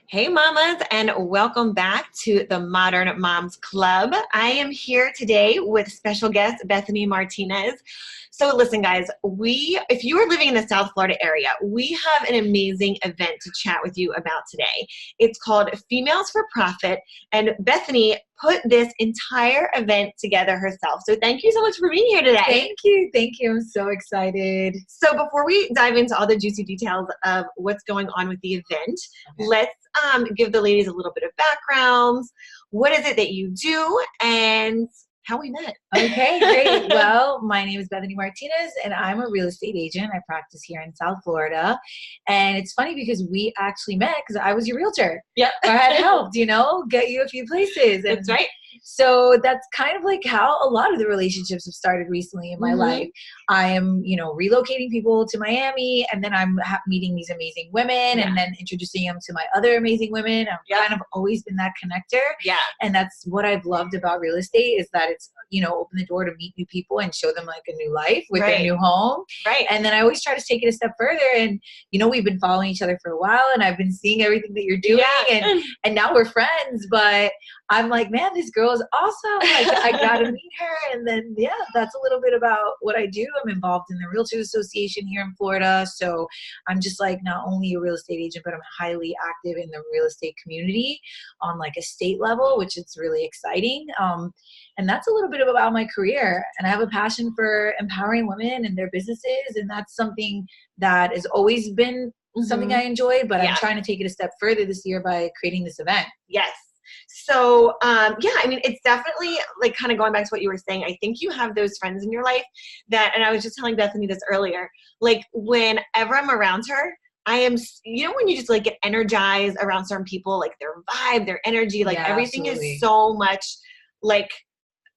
Hey, mamas, and welcome back to the Modern Moms Club. I am here today with special guest Bethany Martinez. So listen, guys, if you are living in the South Florida area, we have an amazing event to chat with you about today. It's called Females for Profit, and Bethany put this entire event together herself. So thank you so much for being here today. Thank you. Thank you. I'm so excited. So before we dive into all the juicy details of what's going on with the event, let's give the ladies a little bit of background. What is it that you do and how we met? Okay, great. Well, my name is Bethany Martinez and I'm a real estate agent. I practice here in South Florida. And it's funny because we actually met because I was your realtor. Yep. I had helped, get you a few places. That's right. So that's kind of like how a lot of the relationships have started recently in my life. I am, relocating people to Miami, and then I'm meeting these amazing women and then introducing them to my other amazing women. I've kind of always been that connector. Yeah. And that's what I've loved about real estate is that it's, open the door to meet new people and show them like a new life with their new home. Right. And then I always try to take it a step further. And, we've been following each other for a while and I've been seeing everything that you're doing and now we're friends, but I'm like, man, this girl is awesome. Like, I got to meet her. And then, that's a little bit about what I do. I'm involved in the Realtors Association here in Florida. So I'm just like not only a real estate agent, but I'm highly active in the real estate community on like a state level, which is really exciting. And that's a little bit about my career. And I have a passion for empowering women and their businesses. And that's something that has always been something I enjoy, but I'm trying to take it a step further this year by creating this event. Yes. So, it's definitely like kind of going back to what you were saying. I think you have those friends in your life and I was just telling Bethany this earlier, like whenever I'm around her, I am, when you just like get energized around certain people, like their vibe, their energy, like everything is so much like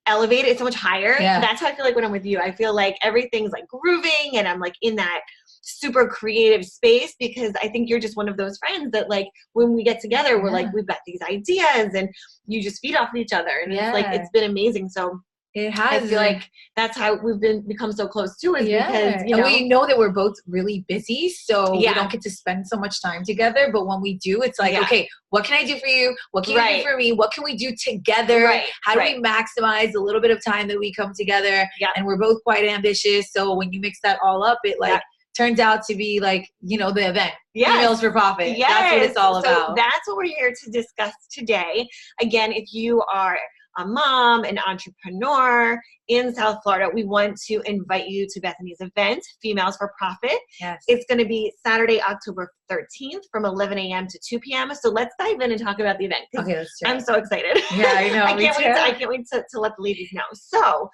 elevated. It's so much higher. Yeah. That's how I feel like when I'm with you. I feel like everything's like grooving and I'm like in that super creative space because I think you're just one of those friends that like when we get together we're like we've got these ideas and you just feed off of each other and it's like it's been amazing. So it has. I feel like that's how we've become so close too is because and we know that we're both really busy, so we don't get to spend so much time together, but when we do it's like okay, what can I do for you, what can you do for me, what can we do together, how do we maximize the little bit of time that we come together, and we're both quite ambitious, so when you mix that all up it like turns out to be like, the event. Females for Profit. Yes. That's what it's all about. So that's what we're here to discuss today. Again, if you are a mom, an entrepreneur in South Florida, we want to invite you to Bethany's event, Females for Profit. Yes. It's going to be Saturday, October 13th from 11 a.m. to 2 p.m. So let's dive in and talk about the event. Okay, let's check. I'm so excited. Yeah, I know. I can't wait to let the ladies know. So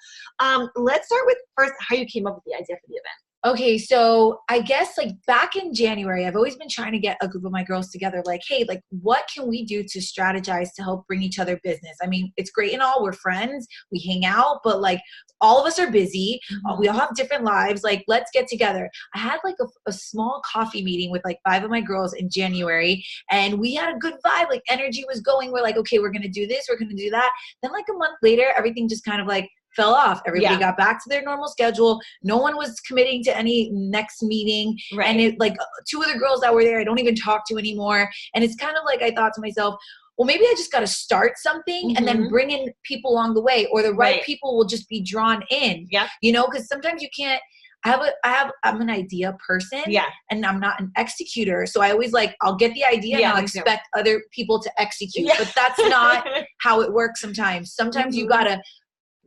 let's start with first how you came up with the idea for the event. Okay, so I guess like back in January, I've always been trying to get a group of my girls together like, hey, like what can we do to strategize to help bring each other business? I mean, it's great and all, we're friends, we hang out, but like all of us are busy. We all have different lives. Like, let's get together. I had like a small coffee meeting with like 5 of my girls in January and we had a good vibe, like energy was going. We're like, okay, we're going to do this, we're going to do that. Then like a month later, everything just kind of like fell off. Everybody got back to their normal schedule. No one was committing to any next meeting. Right. And it like 2 of the girls that were there, I don't even talk to anymore. And it's kind of like, I thought to myself, well, maybe I just got to start something and then bring in people along the way, or the right people will just be drawn in, because sometimes you can't, I'm an idea person and I'm not an executor. So I always like, I'll get the idea and I'll expect other people to execute, but that's not how it works sometimes. Sometimes you got to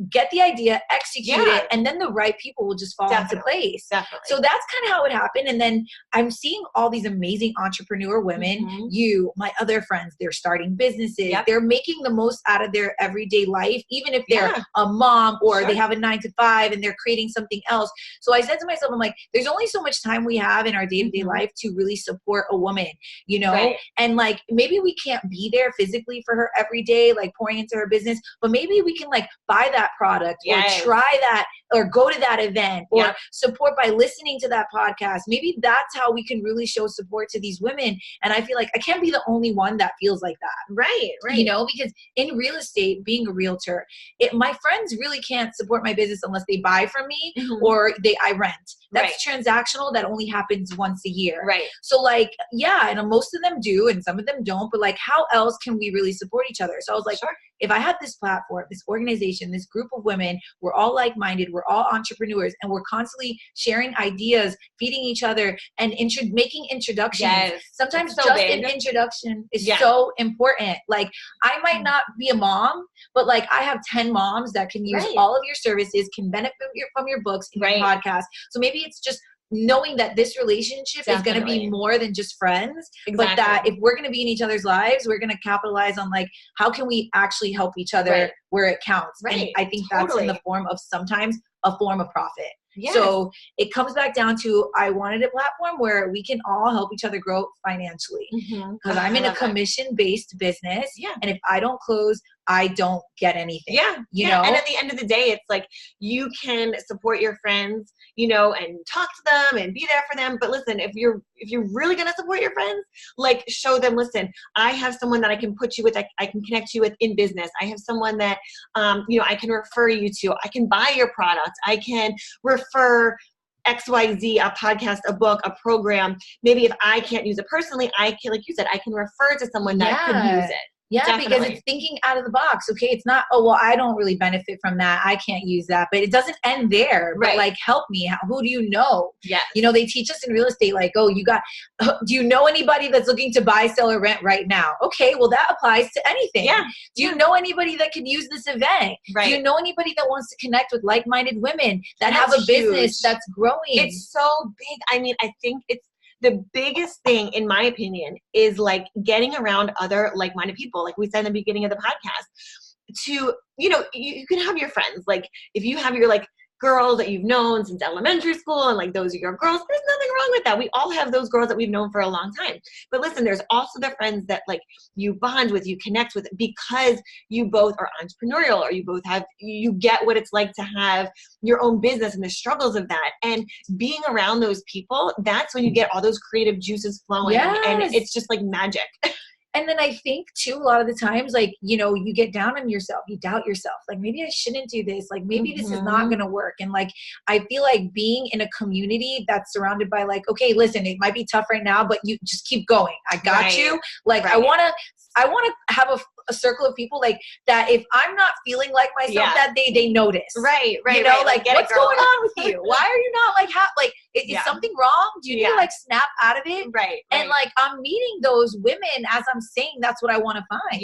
get the idea, execute it, and then the right people will just fall into place. Definitely. So that's kind of how it happened. And then I'm seeing all these amazing entrepreneur women, my other friends, they're starting businesses. They're making the most out of their everyday life, even if they're a mom or they have a 9-to-5 and they're creating something else. So I said to myself, I'm like, there's only so much time we have in our day-to-day life to really support a woman, and like, maybe we can't be there physically for her every day, like pouring into her business, but maybe we can like buy that product or try that or go to that event, or support by listening to that podcast. Maybe that's how we can really show support to these women. And I feel like I can't be the only one that feels like that. Right. You know, because in real estate, being a realtor, my friends really can't support my business unless they buy from me or I rent. That's transactional. That only happens once a year. Right. So like, yeah, and most of them do and some of them don't, but like, how else can we really support each other? So I was like, if I have this platform, this organization, this group of women, we're all like-minded, we're all entrepreneurs, and we're constantly sharing ideas, feeding each other, and making introductions. Yes. Sometimes so just big. an introduction is so important. Like, I might not be a mom, but like I have 10 moms that can use all of your services, can benefit from your books and your podcast. So maybe it's just knowing that this relationship is going to be more than just friends, but that if we're going to be in each other's lives, we're going to capitalize on like, how can we actually help each other where it counts? And I think that's in the form of sometimes a form of profit. Yes. So it comes back down to, I wanted a platform where we can all help each other grow financially, because I'm in a commission-based business. And if I don't close, I don't get anything. You know? And at the end of the day, it's like, you can support your friends, you know, and talk to them and be there for them. But listen, if you're really going to support your friends, like, show them, listen, I have someone that I can put you with, I can connect you with in business. I have someone that, you know, I can refer you to. I can buy your product. I can refer XYZ, a podcast, a book, a program. Maybe if I can't use it personally, I can, like you said, I can refer to someone that could use it. Yeah, because it's thinking out of the box. Okay, it's not, oh, well, I don't really benefit from that. I can't use that. But it doesn't end there. But like, help me. Who do you know? You know, they teach us in real estate, like, oh, do you know anybody that's looking to buy, sell, or rent right now? Okay, well, that applies to anything. Do you know anybody that can use this event? Do you know anybody that wants to connect with like-minded women that have a business that's growing? It's so big. I mean, I think it's the biggest thing, in my opinion, is like getting around other like-minded people. Like we said in the beginning of the podcast, to, you know, you can have your friends. Like if you have your like girls that you've known since elementary school and like those are your girls, there's nothing wrong with that. We all have those girls that we've known for a long time. But listen, there's also the friends that like you bond with, you connect with, because you both are entrepreneurial, or you get what it's like to have your own business and the struggles of that. And being around those people, that's when you get all those creative juices flowing. And it's just like magic. And then I think too, a lot of the times, like, you know, you get down on yourself, you doubt yourself. Like, maybe I shouldn't do this. Like, maybe this is not going to work. And like, I feel like being in a community that's surrounded by like, okay, listen, it might be tough right now, but you just keep going. I got you. Like, I want to have a circle of people like that. If I'm not feeling like myself that day, they notice. Right. You know, like what's going on with you? Why are you not like, is something wrong? Do you need to like snap out of it? Right. And like, I'm meeting those women as I'm saying, that's what I want to find.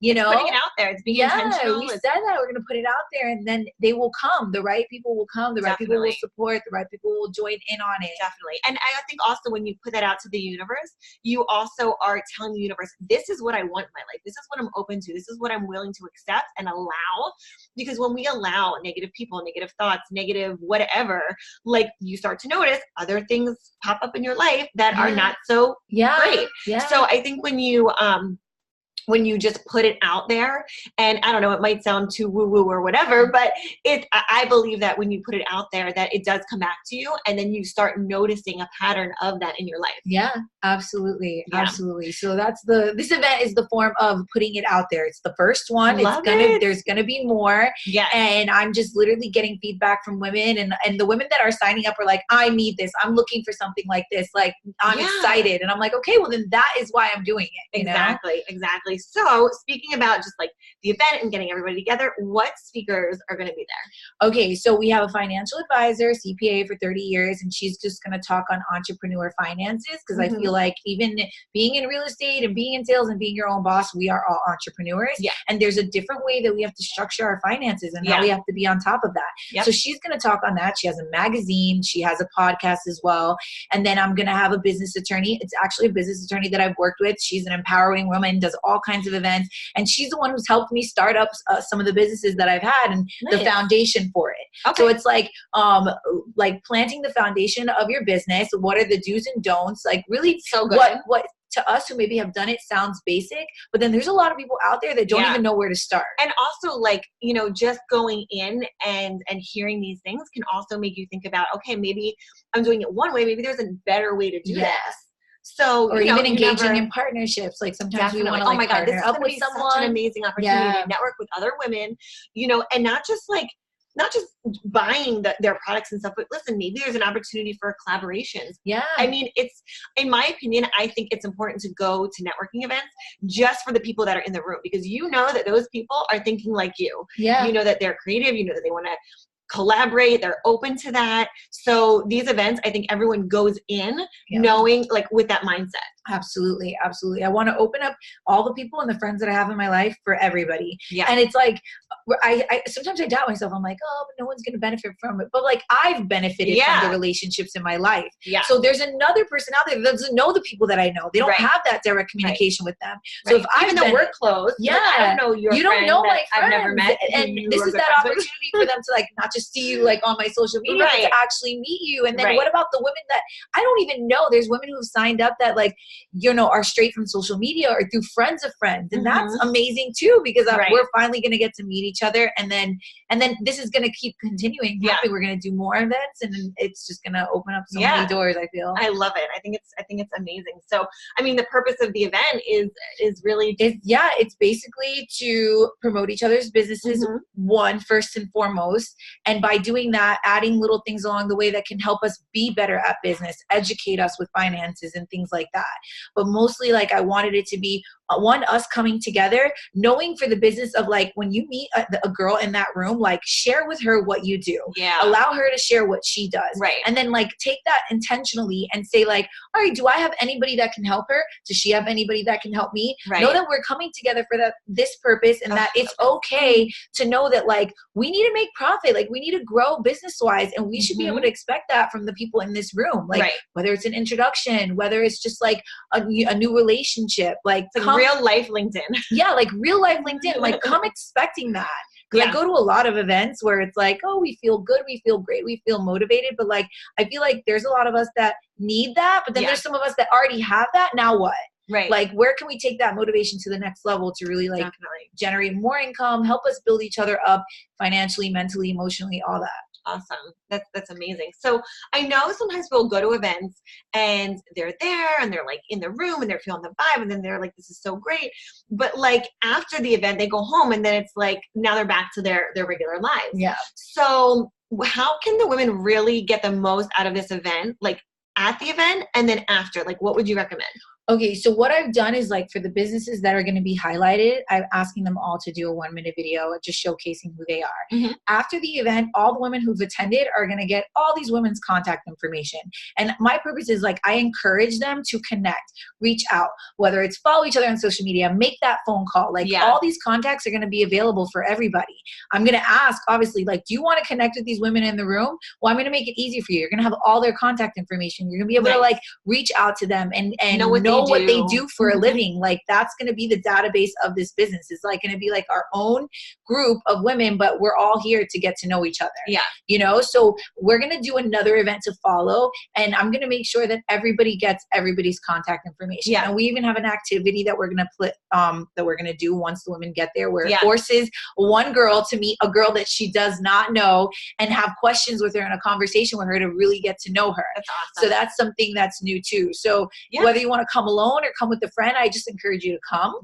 You know, putting it out there. It's being intentional. We said that we're going to put it out there, and then they will come. The right people will come. The right people will support. The right people will join in on it. Definitely. And I think also when you put that out to the universe, you also are telling the universe, this is what I want in my life. This is what I'm open to. This is what I'm willing to accept and allow. Because when we allow negative people, negative thoughts, negative whatever, like you start to notice other things pop up in your life that are not so great. So I think when you just put it out there, and I don't know, it might sound too woo-woo or whatever, but I believe that when you put it out there, that it does come back to you, and then you start noticing a pattern of that in your life. Yeah, absolutely. Absolutely. So this event is the form of putting it out there. It's the first one. There's gonna be more. And I'm just literally getting feedback from women, and the women that are signing up are like, I need this. I'm looking for something like this. Like, I'm excited. And I'm like, okay, well then that is why I'm doing it. Exactly. So speaking about just like the event and getting everybody together, what speakers are going to be there? Okay, so we have a financial advisor, CPA for 30 years, and she's just going to talk on entrepreneur finances, because I feel like even being in real estate and being in sales and being your own boss, we are all entrepreneurs. And there's a different way that we have to structure our finances and how we have to be on top of that. So she's going to talk on that. She has a magazine. She has a podcast as well. And then I'm going to have a business attorney. It's actually a business attorney that I've worked with. She's an empowering woman, does all kinds of events, and she's the one who's helped me start up some of the businesses that I've had and the foundation for it. So it's like planting the foundation of your business. What are the do's and don'ts? Like really, what to us who maybe have done it sounds basic, but then there's a lot of people out there that don't even know where to start. And also, like, you know, just going in and hearing these things can also make you think about, okay, maybe I'm doing it one way, maybe there's a better way to do this. So, or even engaging in partnerships. Like sometimes we want to, like, oh my God, this is up going to with be someone. such an amazing opportunity to network with other women, you know, and not just buying their products and stuff, but listen, maybe there's an opportunity for collaborations. I mean, it's, in my opinion, I think it's important to go to networking events just for the people that are in the room, because you know that those people are thinking like you. You know that they're creative, you know that they want to collaborate, they're open to that. So these events, I think everyone goes in knowing, like, with that mindset. Absolutely. Absolutely. I want to open up all the people and the friends that I have in my life for everybody. And it's like, I sometimes I doubt myself. I'm like, oh, but no one's going to benefit from it. But like, I've benefited from the relationships in my life. So there's another person out there that doesn't know the people that I know. They don't have that direct communication with them. So if even though we're close, I don't know your you don't know my friends. I've never met, and this is that opportunity for them to, like, not just see you, like, on my social media, but to actually meet you. And then what about the women that I don't even know? There's women who've signed up that, like, you know, are straight from social media or through friends of friends. And that's amazing too, because we're finally going to get to meet each other. And then this is going to keep continuing. We're going to do more events, and it's just going to open up so many doors, I feel. I love it. I think it's amazing. So, I mean, the purpose of the event is really it's basically to promote each other's businesses, first and foremost. And by doing that, adding little things along the way that can help us be better at business, educate us with finances and things like that. But mostly, like, I wanted it to be us coming together, knowing for the business of, like, when you meet a girl in that room, like, share with her what you do. Allow her to share what she does. And then, like, take that intentionally and say, like, all right, do I have anybody that can help her? Does she have anybody that can help me? Know that we're coming together for this purpose, and that it's okay to know that, like, we need to make profit. Like, we need to grow business-wise, and we should be able to expect that from the people in this room. Like, whether it's an introduction, whether it's just, like, a new relationship, like real life LinkedIn. Like real life LinkedIn. Like, come expecting that. Because I go to a lot of events where it's like, oh, we feel good, we feel great, we feel motivated. But, like, I feel like there's a lot of us that need that. But then there's some of us that already have that. Now what? Like, where can we take that motivation to the next level to really, like, generate more income, help us build each other up financially, mentally, emotionally, all that. Awesome. That's amazing. So I know sometimes people go to events and they're there and they're, like, in the room and they're feeling the vibe, and then they're like, this is so great. But, like, after the event, they go home and then it's like, now they're back to their regular lives. So how can the women really get the most out of this event, like, at the event and then after? Like, what would you recommend? Okay, so what I've done is, like, for the businesses that are going to be highlighted, I'm asking them all to do a 1-minute video just showcasing who they are. After the event, all the women who've attended are going to get all these women's contact information. And my purpose is, like, I encourage them to connect, reach out, whether it's follow each other on social media, make that phone call. Like, all these contacts are going to be available for everybody. I'm going to ask, obviously, like, do you want to connect with these women in the room? Well, I'm going to make it easy for you. You're going to have all their contact information. You're going to be able to, like, reach out to them and know what they do for a living. Like, that's going to be the database of this business. It's, like, going to be like our own group of women, but we're all here to get to know each other. You know, so we're going to do another event to follow, and I'm going to make sure that everybody gets everybody's contact information. And we even have an activity that we're going to put, that we're going to do once the women get there, where it forces one girl to meet a girl that she does not know and have questions with her and a conversation with her to really get to know her. That's awesome. So that's something that's new too. So whether you want to come alone or come with a friend, I just encourage you to come.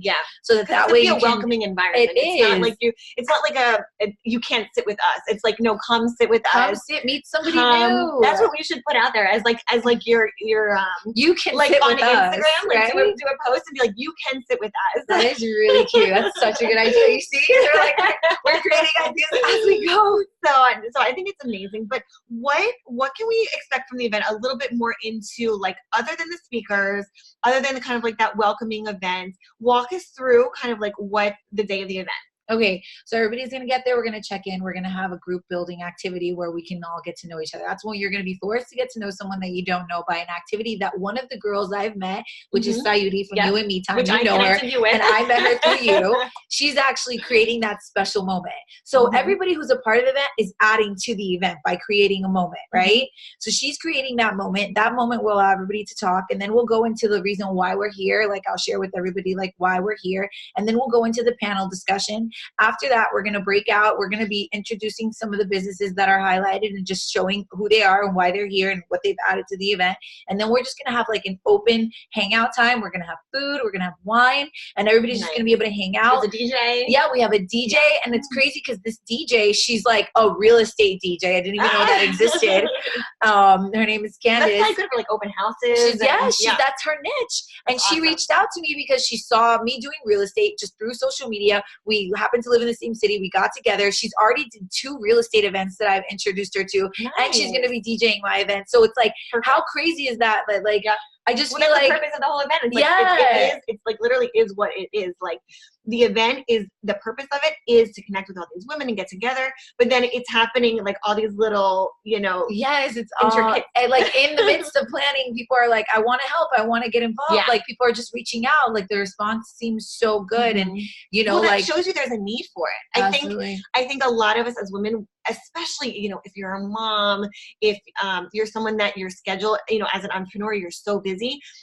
So that way it's a welcoming environment. It's not like it's not like you can't sit with us. It's like, no, come sit with us. Meet somebody new. That's what we should put out there as your you can like sit on with Instagram, us, like do a post and be like, you can sit with us. That is really cute. That's such a good idea. You see, we're creating ideas as we go. So I think it's amazing. But what can we expect from the event? A little bit more into, like, other than the speakers, other than kind of like that welcoming event, walk us through kind of like what the day of the event. Okay, so everybody's going to get there. We're going to check in. We're going to have a group building activity where we can all get to know each other. That's when you're going to be forced to get to know someone that you don't know by an activity that one of the girls I've met, which is Sayuri from You and Me Time, which you I know her, connected you with. and I met her through you. She's actually creating that special moment. So everybody who's a part of the event is adding to the event by creating a moment, right? So she's creating that moment. That moment will allow everybody to talk, and then we'll go into the reason why we're here. Like I'll share with everybody like why we're here, and then we'll go into the panel discussion. After that, we're going to break out. We're going to be introducing some of the businesses that are highlighted and just showing who they are and why they're here and what they've added to the event. And then we're just going to have like an open hangout time. We're going to have food. We're going to have wine, and everybody's just going to be able to hang out. There's a DJ. Yeah, we have a DJ, and it's crazy because this DJ, she's like a real estate DJ. I didn't even know that existed. Her name is Candace. That's like good for like open houses. That's her niche. And she reached out to me because she saw me doing real estate just through social media. We happened to live in the same city. We got together. She's already did 2 real estate events that I've introduced her to, and she's going to be DJing my event. So it's like, how crazy is that? Like, I just feel like the purpose of the whole event. It's like, it's like literally is what it is. Like the event is, the purpose of it is to connect with all these women and get together. But then it's happening like all these little, it's intricate. And like in the midst of planning, people are like, I want to help. I want to get involved. Like people are just reaching out. Like the response seems so good. And that like shows you there's a need for it. I think a lot of us as women, especially, if you're a mom, if you're someone that your schedule, as an entrepreneur, you're so busy.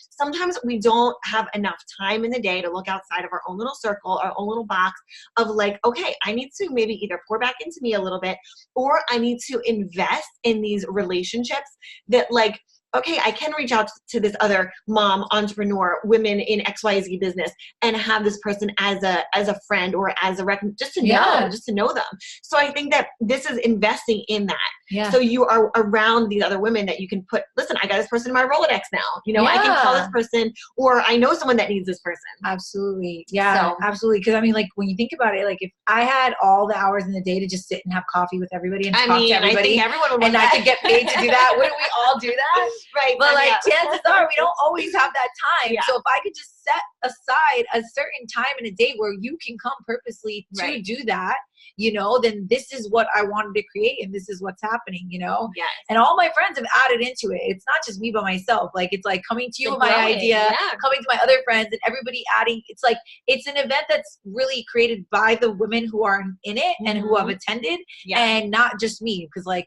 Sometimes we don't have enough time in the day to look outside of our own little circle, our own little box of like, okay, I need to maybe either pour back into me a little bit, or I need to invest in these relationships that like, okay, I can reach out to this other mom, entrepreneur, women in XYZ business, and have this person as a friend or as a just to know them. So I think that this is investing in that. Yeah. So you are around these other women that you can put, listen, I got this person in my Rolodex now. I can call this person, or I know someone that needs this person. Absolutely. Yeah, absolutely. Because I mean, like when you think about it, like if I had all the hours in the day to just sit and have coffee with everybody and talk to everybody, I think everyone would and I could get paid to do that, wouldn't we all do that? Right. But like chances are we don't always have that time. Yeah. So if I could just set aside a certain time in a day where you can come purposely to do that, then this is what I wanted to create, and this is what's happening, Yes. And all my friends have added into it. It's not just me by myself. Like, it's like coming to you with my idea, coming to my other friends, and everybody adding. It's like, it's an event that's really created by the women who are in it and who have attended, and not just me. Because like,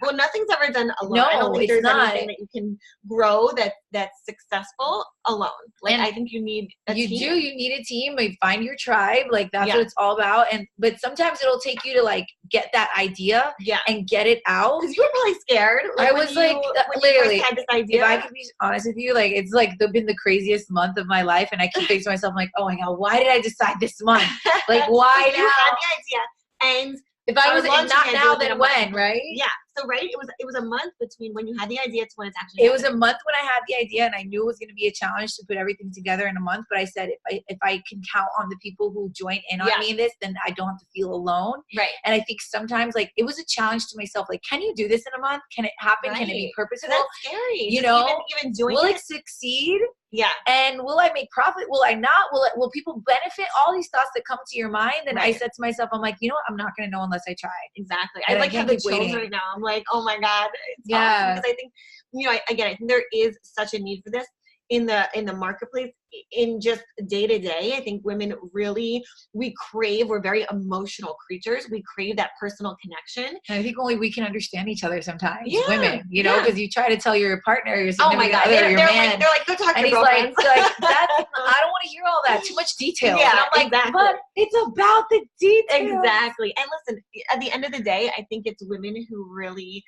well, nothing's ever done alone. No, I don't think there's not. anything that you can grow that's successful alone. Like, and I think you need a team. You need a team. You find your tribe. Like, that's what it's all about. But sometimes it'll take you to like get that idea and get it out. Because you were probably scared. Like, I was like, literally, you had this idea. If I could be honest with you, like, it's like been the craziest month of my life. And I keep thinking to myself, like, oh my God, why did I decide this month? Like, why now? You had the idea. And if I was not now, then when, right? Yeah. So, right, it was a month between when you had the idea to when it's actually happening. It was a month when I had the idea, and I knew it was going to be a challenge to put everything together in a month. But I said, if I can count on the people who join in on me in this, then I don't have to feel alone. Right. And I think sometimes, like, it was a challenge to myself. Like, can you do this in a month? Can it happen? Right. Can it be purposeful? That's scary. Even doing will it succeed? Yeah. And will I make profit? Will I not? Will people benefit? All these thoughts that come to your mind. And I said to myself, I'm like, you know what? I'm not going to know unless I try. Exactly. I like have the chills right now. I'm like, oh my God. It's awesome. Because I think, I think there is such a need for this in the marketplace, in just day to day. I think women really, we're very emotional creatures. We crave that personal connection. And I think only we can understand each other sometimes, women, because you try to tell your partner, your significant other, your man. They're like, go talk to your girlfriends. Like, I don't want to hear all that. Too much detail. Yeah, and I'm like, exactly. But it's about the details. Exactly. And listen, at the end of the day, I think it's women who really,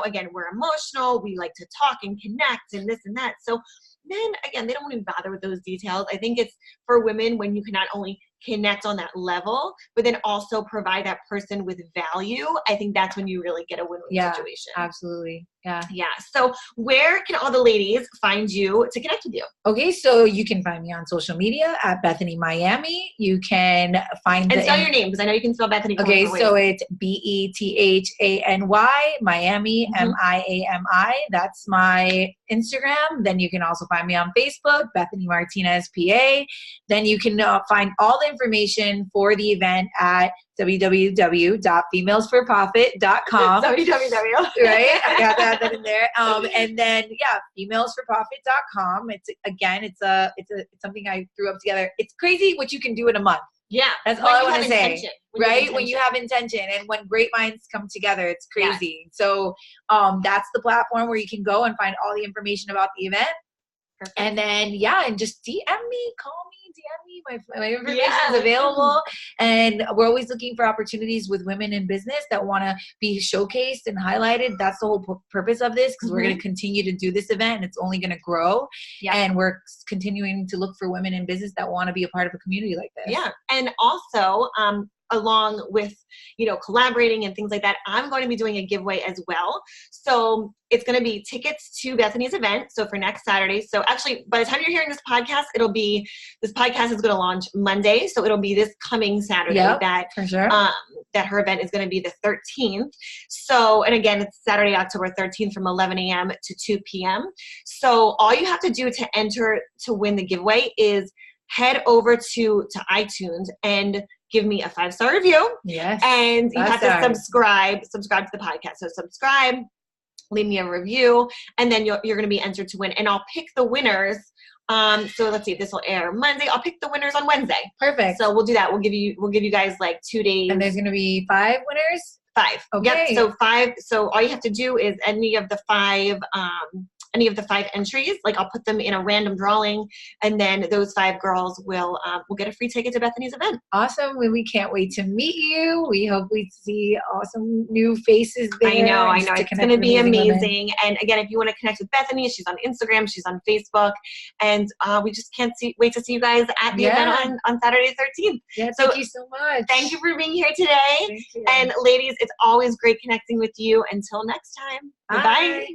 again, we're emotional. We like to talk and connect and this and that. So men, again, they don't want to bother with those details. I think it's for women when you can not only connect on that level, but then also provide that person with value. I think that's when you really get a win-win situation. Absolutely. Yeah. Yeah. So where can all the ladies find you to connect with you? Okay. So you can find me on social media at Bethany Miami. You can find and spell your name, because I know you can spell Bethany. Okay. So it's BETHANY Miami, MIAMI. That's my Instagram. Then you can also find me on Facebook, Bethany Martinez PA. Then you can find all the information for the event at www.femalesforprofit.com. www. Right? I got to add that in there. And then, femalesforprofit.com. It's something I threw up together. It's crazy what you can do in a month. Yeah. That's all I want to say. Right? When you have intention and when great minds come together, it's crazy. Yes. So that's the platform where you can go and find all the information about the event. Perfect. And then, and just DM me, call me, DM me. My information is available. And we're always looking for opportunities with women in business that want to be showcased and highlighted. That's the whole purpose of this, because we're going to continue to do this event and it's only going to grow. Yeah. And we're continuing to look for women in business that want to be a part of a community like this. Yeah. And also, along with, collaborating and things like that, I'm going to be doing a giveaway as well. So it's going to be tickets to Bethany's event. So for next Saturday. So actually, by the time you're hearing this podcast is going to launch Monday. So it'll be this coming Saturday that her event is going to be the 13th. So, and again, it's Saturday, October 13th from 11 a.m. to 2 p.m. So all you have to do to enter to win the giveaway is head over to iTunes and give me a 5-star review. Yes. And you have to subscribe to the podcast. So subscribe, leave me a review, and then you're going to be entered to win. And I'll pick the winners. So let's see, this will air Monday. I'll pick the winners on Wednesday. Perfect. So we'll do that. We'll give you guys like 2 days. And there's going to be 5 winners? 5. Okay. Yep. So 5. So all you have to do is any of the 5 entries, like I'll put them in a random drawing, and then those 5 girls will get a free ticket to Bethany's event. Awesome. We can't wait to meet you. We hope we see awesome new faces there. I know. It's going to be amazing. Women. And again, if you want to connect with Bethany, she's on Instagram, she's on Facebook, and we just can't wait to see you guys at the event on Saturday 13th. Yeah, thank you so much. Thank you for being here today. Thank you. And ladies, it's always great connecting with you. Until next time. Bye. Bye.